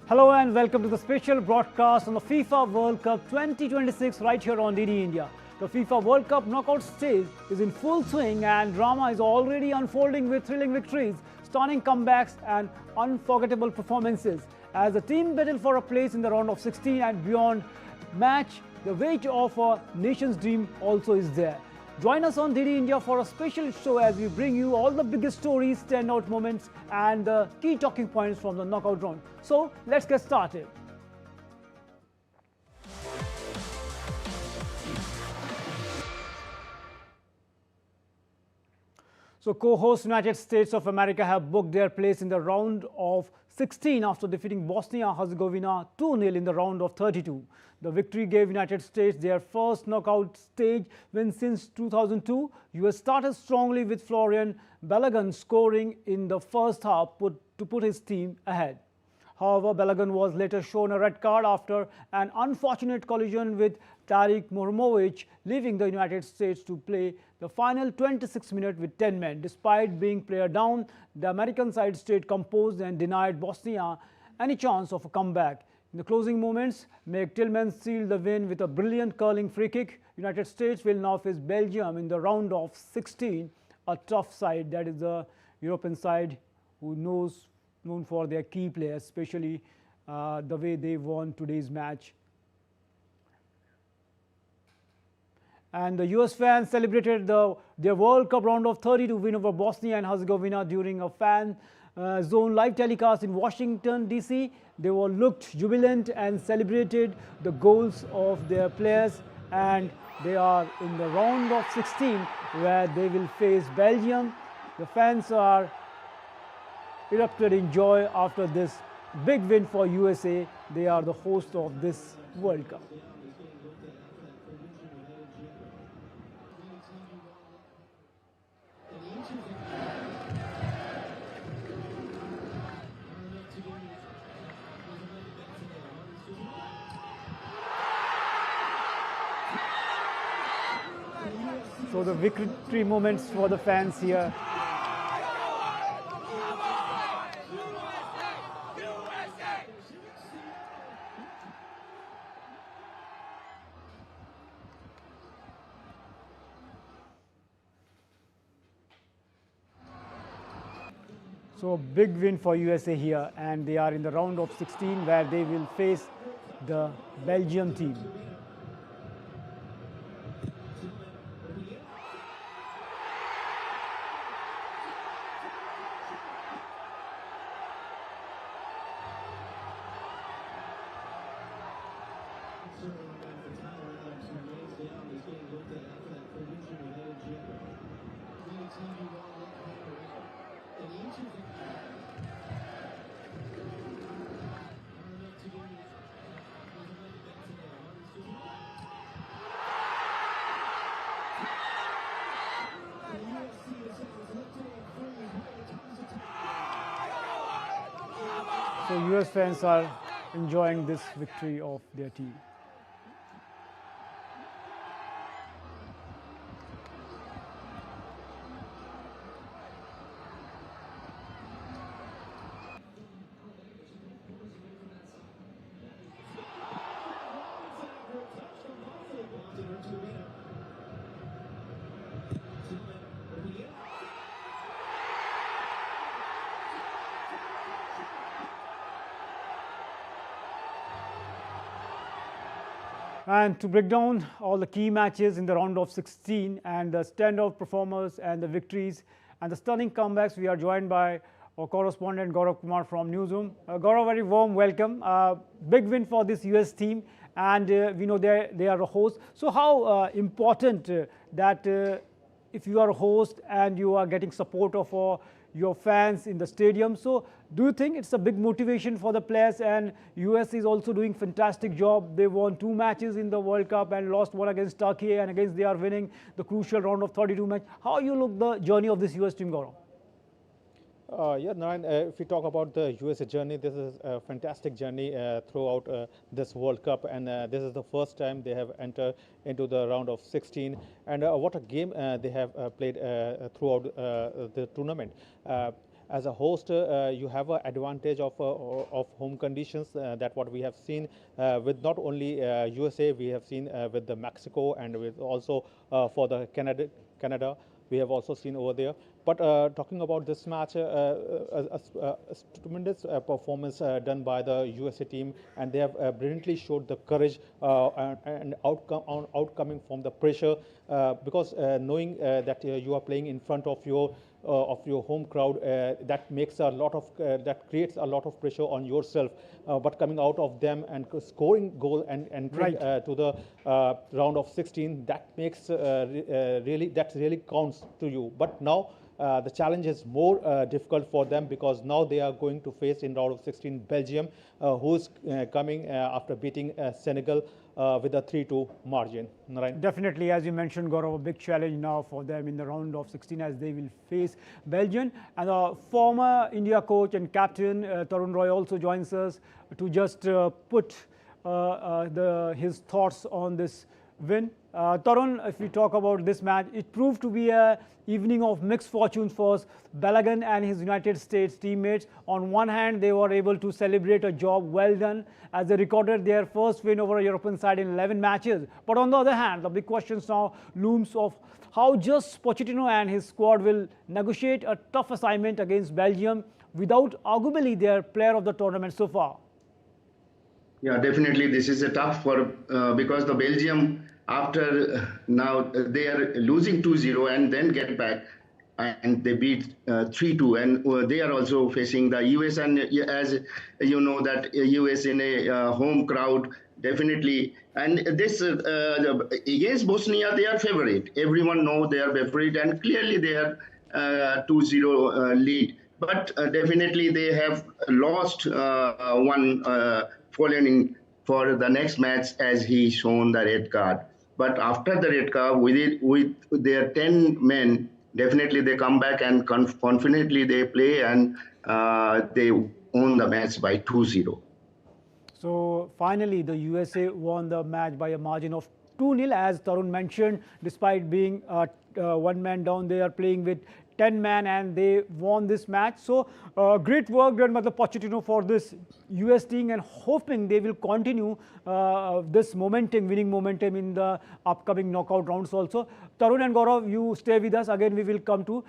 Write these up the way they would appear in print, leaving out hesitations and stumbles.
Hello and welcome to the special broadcast on the FIFA World Cup 2026 right here on DD India. The FIFA World Cup knockout stage is in full swing and drama is already unfolding with thrilling victories, stunning comebacks and unforgettable performances. As the team battle for a place in the round of 16 and beyond match, the weight of a nation's dream also is there. Join us on DD India for a special show as we bring you all the biggest stories, standout moments and the key talking points from the knockout round. So let's get started. So co-host United States of America have booked their place in the round of 16 after defeating Bosnia Herzegovina 2-0 in the round of 32. The victory gave United States their first knockout stage win since 2002. US started strongly with Folarin Balogun scoring in the first half to put his team ahead. However, Balogun was later shown a red card after an unfortunate collision with Tariq Mohamovic, leaving the United States to play the final 26 minutes with 10 men. Despite being player down, the American side stayed composed and denied Bosnia any chance of a comeback. In the closing moments, Malik Tillman sealed the win with a brilliant curling free kick. United States will now face Belgium in the round of 16, a tough side, that is the European side who known for their key players, especially the way they won today's match. And the US fans celebrated their World Cup round of 32 win over Bosnia and Herzegovina during a fan zone live telecast in Washington, D.C. They all looked jubilant and celebrated the goals of their players, and they are in the round of 16 where they will face Belgium. The fans are erupted in joy after this big win for USA. They are the host of this World Cup. So the victory moments for the fans here. So a big win for USA here, and they are in the round of 16 where they will face the Belgium team. So US fans are enjoying this victory of their team. And to break down all the key matches in the round of 16 and the standout performers and the victories and the stunning comebacks, we are joined by our correspondent Gaurav Kumar from Newsroom. Gaurav, very warm welcome. Big win for this US team, and we know they are a host. So how important that if you are a host and you are getting support of your fans in the stadium. So do you think it's a big motivation for the players? And US is also doing fantastic job. They won 2 matches in the World Cup and lost one against Turkey, and against they are winning the crucial round of 32 match. How you look the journey of this US team, Gaurav? Yeah, Narayan, if we talk about the USA journey, this is a fantastic journey throughout this World Cup, and this is the first time they have entered into the round of 16. And what a game they have played throughout the tournament. as a host, you have an advantage of home conditions. That what we have seen with not only USA, we have seen with the Mexico, and with also for the Canada. We have also seen over there. But talking about this match, a tremendous performance done by the USA team, and they have brilliantly showed the courage and outcoming from the pressure, because knowing that you are playing in front of your home crowd, that makes a lot of that creates a lot of pressure on yourself. But coming out of them and scoring goal and entering to the round of 16, that makes really counts to you. But now the challenge is more difficult for them, because now they are going to face in round of 16 Belgium, who's coming after beating Senegal with a 3-2 margin. Narayan? Definitely, as you mentioned, Gaurav, a big challenge now for them in the round of 16, as they will face Belgium. And former India coach and captain Tarun Roy also joins us to just put his thoughts on this win. Tarun, if we talk about this match, it proved to be a evening of mixed fortunes for Balogun and his United States teammates. On one hand, they were able to celebrate a job well done as they recorded their first win over a European side in 11 matches. But on the other hand, the big question now looms of how just Pochettino and his squad will negotiate a tough assignment against Belgium without arguably their player of the tournament so far. Yeah, definitely this is a tough for because the Belgium, after now they are losing 2-0 and then get back and they beat 3-2, and they are also facing the US, and as you know that US in a home crowd, definitely. And this against Bosnia, they are favorite. Everyone know they are favorite, and clearly they are 2-0 lead. But definitely they have lost one Folarin for the next match, as he shown the red card. But after the red card, with their 10 men, definitely they come back and confidently they play, and they won the match by 2-0. So finally, the USA won the match by a margin of 2-0, as Tarun mentioned. Despite being one man down, they are playing with 10 men and they won this match. So great work done by the Pochettino for this US team, and hoping they will continue this momentum, winning momentum in the upcoming knockout rounds also. Tarun and Gaurav, you stay with us. Again, we will come to,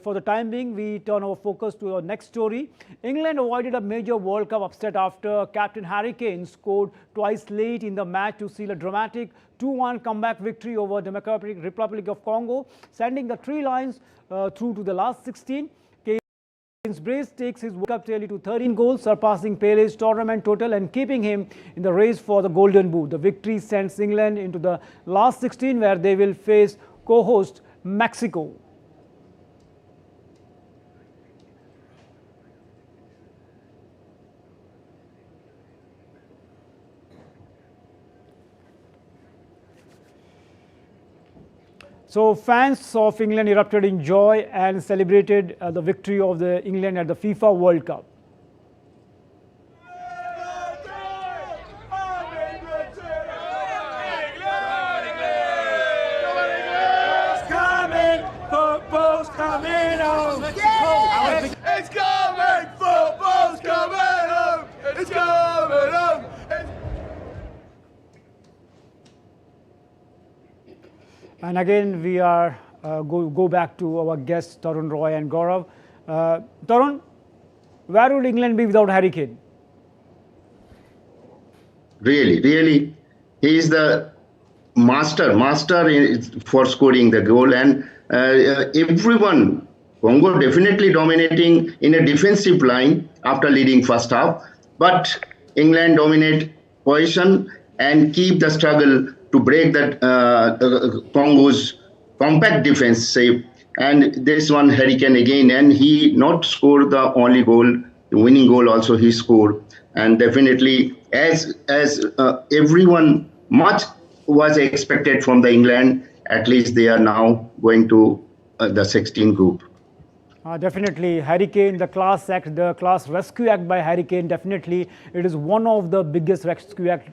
for the time being, we turn our focus to our next story. England avoided a major World Cup upset after captain Harry Kane scored twice late in the match to seal a dramatic 2-1 comeback victory over Democratic Republic of Congo, sending the Three Lions through to the last 16. Kane's brace takes his World Cup tally to 13 goals, surpassing Pele's tournament total and keeping him in the race for the Golden Boot. The victory sends England into the last 16, where they will face co-host Mexico. So fans of England erupted in joy and celebrated the victory of the England at the FIFA World Cup. Football's coming home! It's coming! Football's coming home! It's coming home! And again, we are go back to our guests, Tarun Roy and Gaurav. Tarun, where would England be without Harry Kane? Really, he is the master for scoring the goal, and everyone, Congo definitely dominating in a defensive line after leading first half, but England dominate position and keep the struggle to break that Congo's compact defense safe. And this one Harry Kane again, and he not scored the only goal, the winning goal also he scored. And definitely, as everyone much was expected from the England, at least they are now going to the 16 group. Definitely, Harry Kane, the class act, the class rescue act by Harry Kane, definitely it is one of the biggest rescue act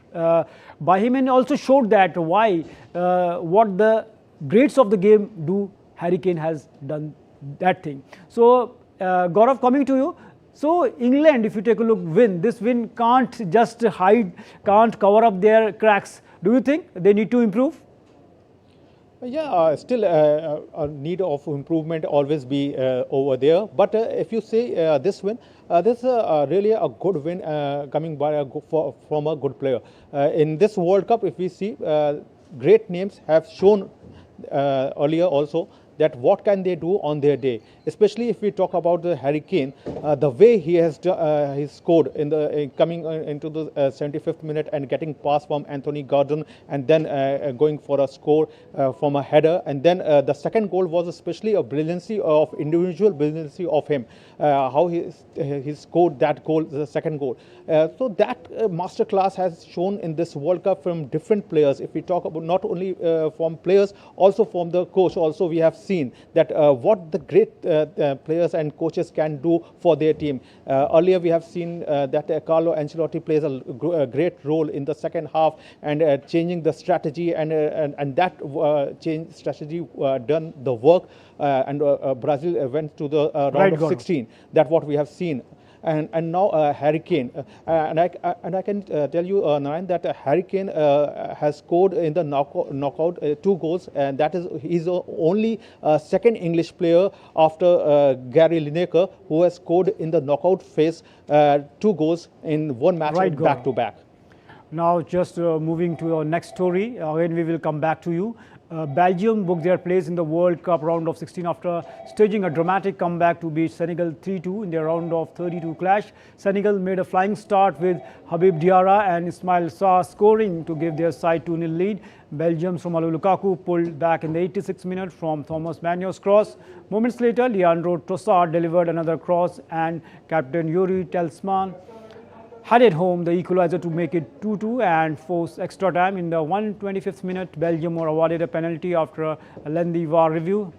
by him, and also showed that why, what the greats of the game do, Harry Kane has done that thing. So Gaurav, coming to you. So England, if you take a look, this win can't just can't cover up their cracks. Do you think they need to improve? Yeah, still a need of improvement always be over there. But if you say this win, this is really a good win coming by from a good player. In this World Cup, if we see, great names have shown earlier also that what can they do on their day, especially if we talk about the Harry Kane, the way he has he scored in the coming into the 75th minute and getting pass from Anthony Gordon and then going for a score from a header, and then the second goal was especially a brilliancy of individual brilliancy of him, how he scored that goal, the second goal. So that masterclass has shown in this World Cup from different players. If we talk about not only from players, also from the coach, also we have seen that what the great players and coaches can do for their team. Earlier we have seen that Carlo Ancelotti plays a great role in the second half and changing the strategy, and that change strategy done the work, and Brazil went to the round of 16. That's what we have seen. And now Harry Kane, and I can tell you, Narayan, that Harry Kane has scored in the knockout 2 goals, and that is he's the only second English player after Gary Lineker who has scored in the knockout phase 2 goals in one match back to back. Now just moving to our next story, again we will come back to you. Belgium booked their place in the World Cup round of 16 after staging a dramatic comeback to beat Senegal 3-2 in their round of 32 clash. Senegal made a flying start with Habib Diarra and Ismail Sarr scoring to give their side 2-0 lead. Belgium's Romelu Lukaku pulled back in the 86th minute from Thomas Meunier's cross. Moments later, Leandro Trossard delivered another cross and captain Yuri Telsman headed home the equalizer to make it 2-2 and force extra time. In the 125th minute, Belgium were awarded a penalty after a lengthy VAR review.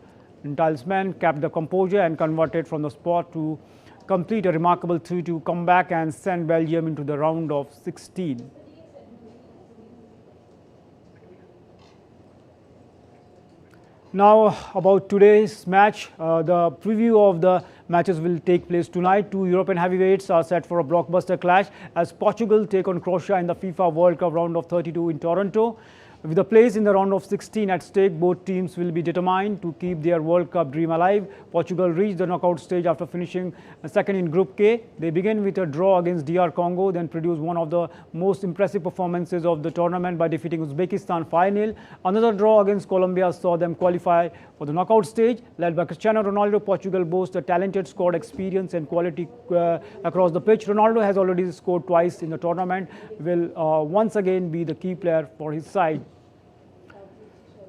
Talisman kept the composure and converted from the spot to complete a remarkable 3-2 comeback and send Belgium into the round of 16. Now about today's match, the preview of the matches will take place tonight. 2 European heavyweights are set for a blockbuster clash as Portugal take on Croatia in the FIFA World Cup round of 32 in Toronto. With a place in the round of 16 at stake, both teams will be determined to keep their World Cup dream alive. Portugal reached the knockout stage after finishing second in Group K. They began with a draw against DR Congo, then produced one of the most impressive performances of the tournament by defeating Uzbekistan 5-0. Another draw against Colombia saw them qualify for the knockout stage. Led by Cristiano Ronaldo, Portugal boasts a talented squad, experience and quality across the pitch. Ronaldo has already scored twice in the tournament, will once again be the key player for his side.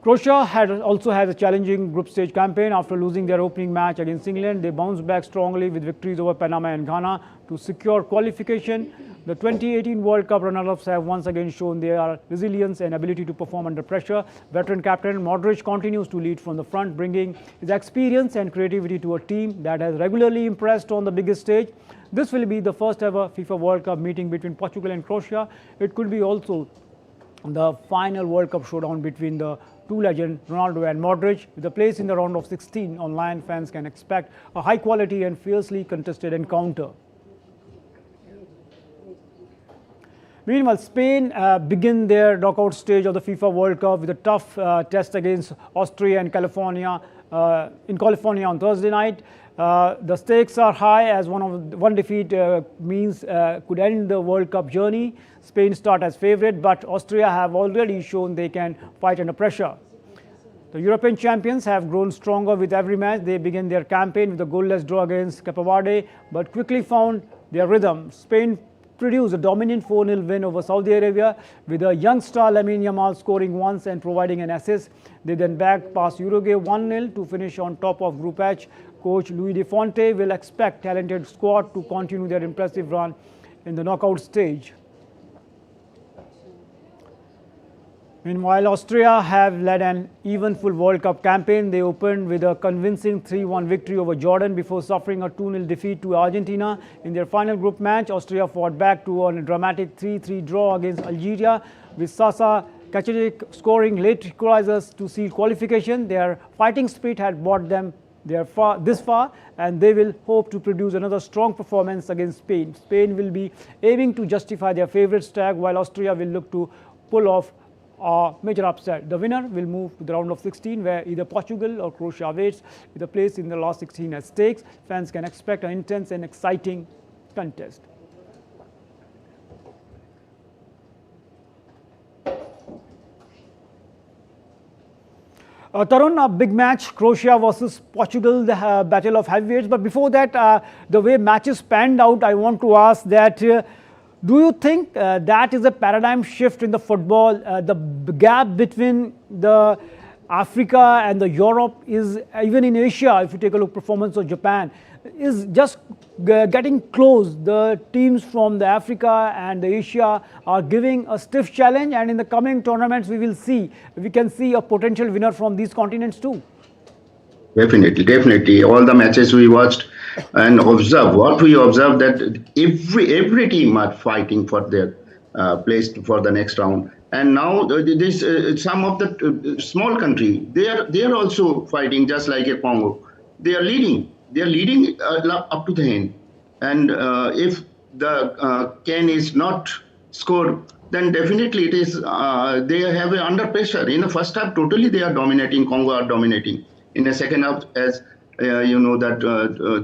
Croatia also had a challenging group stage campaign. After losing their opening match against England, they bounced back strongly with victories over Panama and Ghana to secure qualification. The 2018 World Cup runners-ups have once again shown their resilience and ability to perform under pressure. Veteran captain Modric continues to lead from the front, bringing his experience and creativity to a team that has regularly impressed on the biggest stage. This will be the first ever FIFA World Cup meeting between Portugal and Croatia. It could be also the final World Cup showdown between the two legends, Ronaldo and Modric. With a place in the round of 16, online fans can expect a high-quality and fiercely contested encounter. Meanwhile, Spain begin their knockout stage of the FIFA World Cup with a tough test against Austria and California in California on Thursday night. The stakes are high as one defeat means could end the World Cup journey. Spain start as favourite, but Austria have already shown they can fight under pressure. The European champions have grown stronger with every match. They began their campaign with a goalless draw against Cape Verde, but quickly found their rhythm. Spain produced a dominant 4-0 win over Saudi Arabia with a young star Lamine Yamal scoring once and providing an assist. They then backed past Uruguay 1-0 to finish on top of Group H. Coach Luis de Fonte will expect talented squad to continue their impressive run in the knockout stage. Meanwhile, Austria have led an eventful World Cup campaign. They opened with a convincing 3-1 victory over Jordan before suffering a 2-0 defeat to Argentina. In their final group match, Austria fought back to a dramatic 3-3 draw against Algeria, with Sasa Kacic scoring late equalizers to seal qualification. Their fighting spirit had brought them They are this far, and they will hope to produce another strong performance against Spain. Spain will be aiming to justify their favourite tag, while Austria will look to pull off a major upset. The winner will move to the round of 16, where either Portugal or Croatia waits with a place in the last 16 at stakes. Fans can expect an intense and exciting contest. Tarun, a big match, Croatia versus Portugal, the battle of heavyweights. But before that, the way matches panned out, I want to ask that do you think that is a paradigm shift in the football? The gap between the Africa and the Europe is, even in Asia, if you take a look performance of Japan, is just getting close. The teams from the Africa and the Asia are giving a stiff challenge, and in the coming tournaments we can see a potential winner from these continents too. Definitely. All the matches we watched and observed, what we observed, that every team are fighting for their place for the next round. And now this some of the small country, they are also fighting, just like a Congo. They are leading up to the end. And if the can is not scored, then definitely it is they have under pressure. In the first half, totally they are dominating. Congo are dominating. In the second half, as you know, that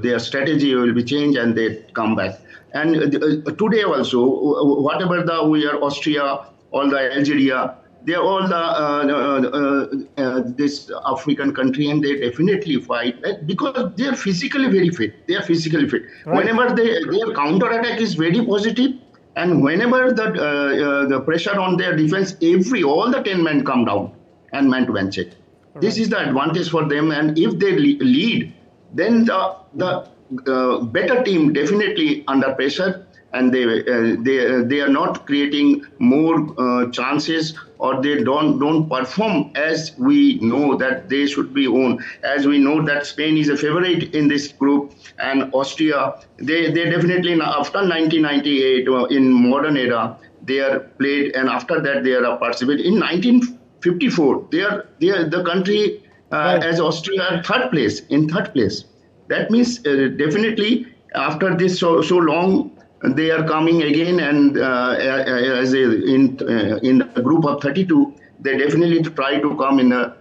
their strategy will be changed and they come back. And today also, whatever we are Austria, all the Algeria, they are all this African country, and they definitely fight because they are physically very fit. Right. Whenever their counter attack is very positive, and whenever the pressure on their defense, all the 10 men come down and man-to-man check. Right. This is the advantage for them, and if they lead, then the better team definitely under pressure, and they are not creating more chances, or they don't perform as we know that they should be on. As we know that Spain is a favorite in this group, and Austria, they definitely, after 1998 in modern era, they are played, and after that they are participated. In 1954, the country right. as Austria third place. That means definitely after this so long, they are coming again, and in the group of 32, they definitely try to come in the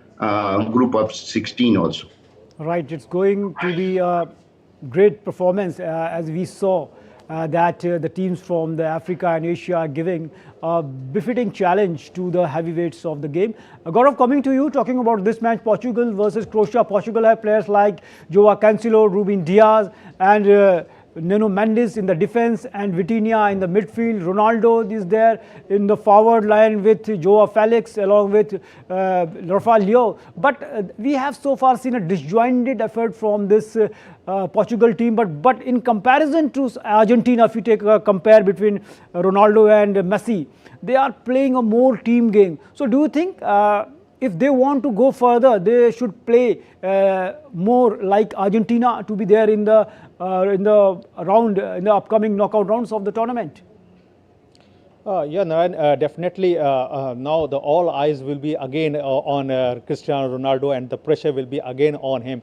group of 16 also. Right, it's going to be a great performance as we saw that the teams from the Africa and Asia are giving a befitting challenge to the heavyweights of the game. Gaurav, coming to you, talking about this match, Portugal versus Croatia. Portugal have players like Joao Cancelo, Ruben Diaz, and Nuno Mendes in the defense, and Vitinha in the midfield. Ronaldo is there in the forward line with Joao Felix along with Rafael Leo. But we have so far seen a disjointed effort from this Portugal team. But in comparison to Argentina, if you take a compare between Ronaldo and Messi, they are playing a more team game. So do you think if they want to go further, they should play more like Argentina to be there in the upcoming knockout rounds of the tournament? Yeah, Narayan, definitely now all eyes will be again on Cristiano Ronaldo, and the pressure will be again on him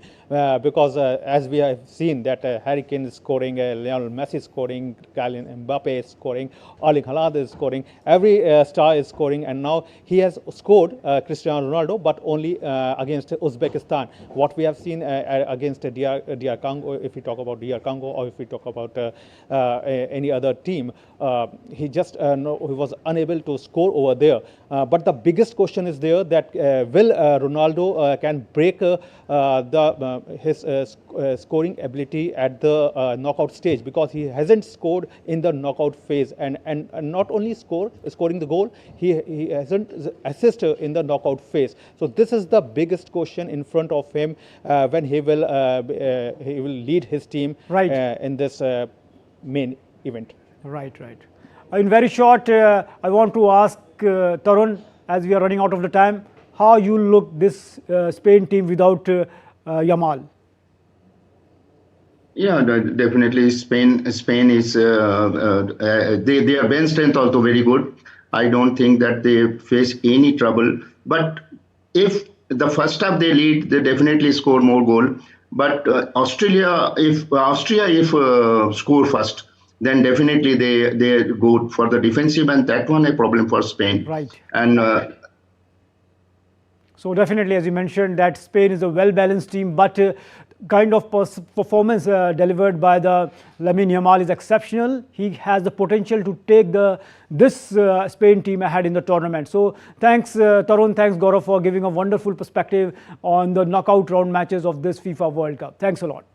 because as we have seen that Harry Kane is scoring, Lionel Messi is scoring, Kylian Mbappe is scoring, Erling Haaland is scoring, every star is scoring, and now he has scored Cristiano Ronaldo, but only against Uzbekistan. What we have seen against DR Congo, if we talk about DR Congo, or if we talk about any other team, he just he was unable to score over there. But the biggest question is there that will Ronaldo can break his scoring ability at the knockout stage, because he hasn't scored in the knockout phase, and not only scoring the goal, he hasn't assisted in the knockout phase. So this is the biggest question in front of him when he will lead his team right. In this main event. Right. In very short, I want to ask Tarun, as we are running out of the time, how you look this Spain team without Yamal? Yeah, definitely Spain is their bench strength also very good. I don't think that they face any trouble. But if the first half they lead, they definitely score more goal. But Austria, if score first, then definitely they go for the defensive, and that one a problem for Spain. Right. And so definitely, as you mentioned, that Spain is a well-balanced team, but kind of performance delivered by the Lamine Yamal is exceptional. He has the potential to take this Spain team ahead in the tournament. So thanks Tarun, thanks Gaurav for giving a wonderful perspective on the knockout round matches of this FIFA World Cup. Thanks a lot.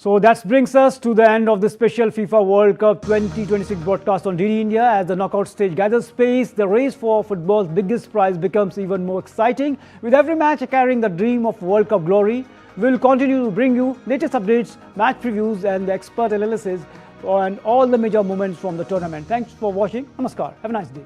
So that brings us to the end of the special FIFA World Cup 2026 broadcast on DD India. As the knockout stage gathers pace, the race for football's biggest prize becomes even more exciting. With every match carrying the dream of World Cup glory, we will continue to bring you latest updates, match previews and the expert analysis on all the major moments from the tournament. Thanks for watching. Namaskar. Have a nice day.